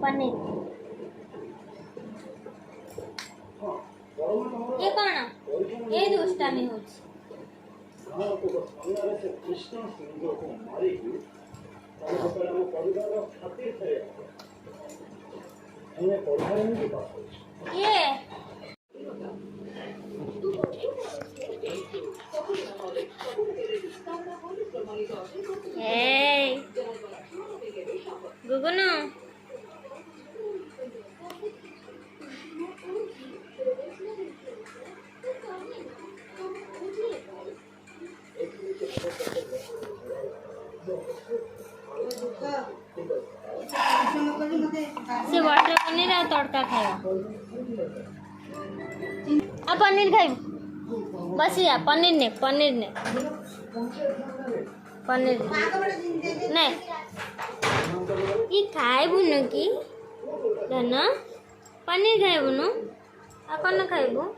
पनीर ये कौन ये दुष्टामी हो ये गुगुनु से वाटर पनीर आ तड़का खाएगा आ पनीर खाई बस या पनीर ने नहीं ये खाए बुनो की धन पनीर खाए बुनो आ कौन खाइबू।